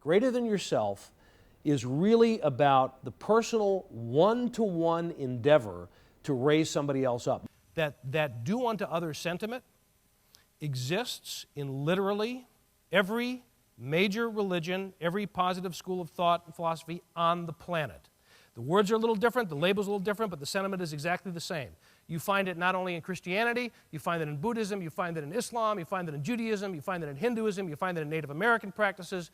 Greater than yourself is really about the personal one-to-one endeavor to raise somebody else up. That do unto others sentiment exists in literally every major religion, every positive school of thought and philosophy on the planet. The words are a little different, the label's a little different, but the sentiment is exactly the same. You find it not only in Christianity, you find it in Buddhism, you find it in Islam, you find it in Judaism, you find it in Hinduism, you find it in Native American practices.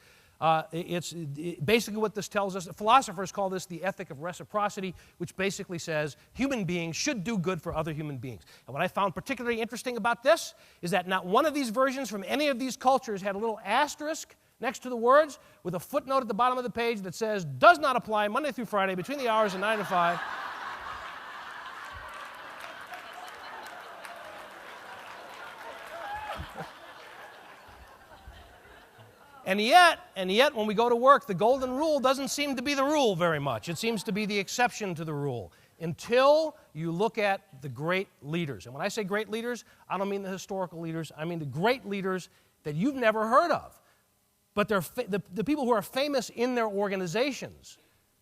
Basically what this tells us, philosophers call this the ethic of reciprocity, which basically says human beings should do good for other human beings. And what I found particularly interesting about this is that not one of these versions from any of these cultures had a little asterisk next to the words with a footnote at the bottom of the page that says, does not apply Monday through Friday between the hours of 9 and 5. And yet, when we go to work, the golden rule doesn't seem to be the rule very much. It seems to be the exception to the rule until you look at the great leaders. And when I say great leaders, I don't mean the historical leaders. I mean the great leaders that you've never heard of. But they're the people who are famous in their organizations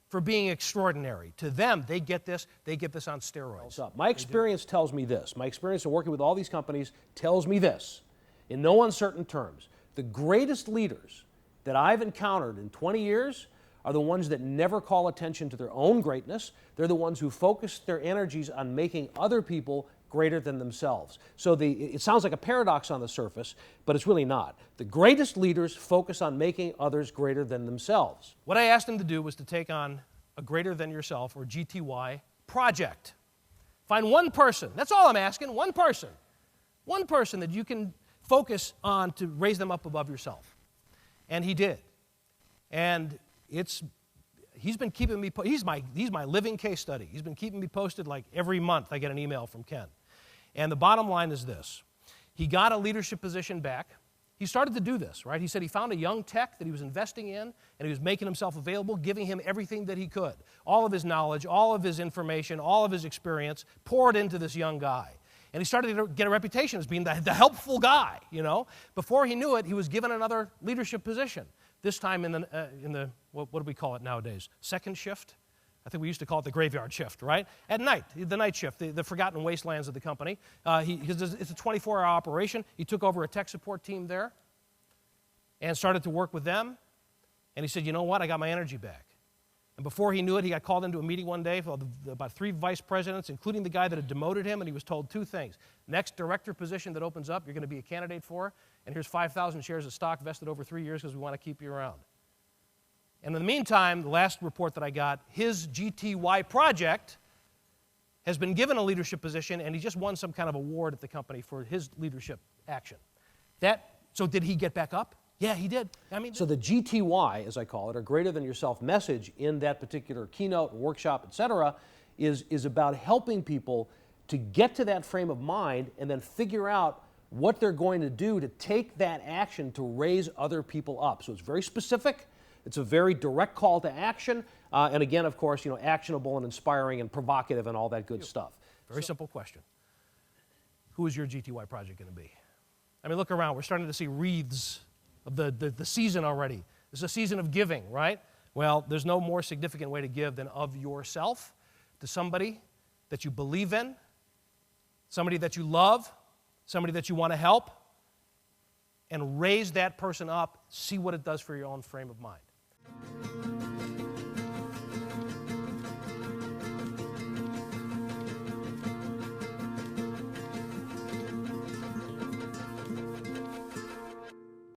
for being extraordinary. To them, they get this on steroids. My experience tells me this. My experience in working with all these companies tells me this, in no uncertain terms. The greatest leaders that I've encountered in 20 years are the ones that never call attention to their own greatness. They're the ones who focus their energies on making other people greater than themselves. So it sounds like a paradox on the surface, but it's really not. The greatest leaders focus on making others greater than themselves. What I asked them to do was to take on a greater than yourself, or GTY, project. Find one person, that's all I'm asking, one person that you can focus on to raise them up above yourself. And he did. And he's been keeping me, he's my living case study. He's been keeping me posted like every month I get an email from Ken. And the bottom line is this. He got a leadership position back. He started to do this, right? He said he found a young tech that he was investing in, and he was making himself available, giving him everything that he could. All of his knowledge, all of his information, all of his experience poured into this young guy. And he started to get a reputation as being the helpful guy, you know. Before he knew it, he was given another leadership position, this time in the what do we call it nowadays? Second shift? I think we used to call it the graveyard shift, right? At night, the night shift, the forgotten wastelands of the company. Because it's a 24-hour operation. He took over a tech support team there and started to work with them. And he said, you know what? I got my energy back. And before he knew it, he got called into a meeting one day for about 3 vice presidents, including the guy that had demoted him, and he was told 2 things. Next director position that opens up, you're going to be a candidate for, and here's 5,000 shares of stock vested over 3 years because we want to keep you around. And in the meantime, the last report that I got, his GTY project has been given a leadership position, and he just won some kind of award at the company for his leadership action. So did he get back up? Yeah, he did. So the GTY, as I call it, or greater than yourself message in that particular keynote, workshop, etc., is about helping people to get to that frame of mind and then figure out what they're going to do to take that action to raise other people up. So it's very specific. It's a very direct call to action. And again, of course, actionable and inspiring and provocative and all that good stuff. Very simple question. Who is your GTY project going to be? Look around. We're starting to see wreaths of the season already. This is a season of giving, right? Well, there's no more significant way to give than of yourself to somebody that you believe in, somebody that you love, somebody that you want to help, and raise that person up, see what it does for your own frame of mind.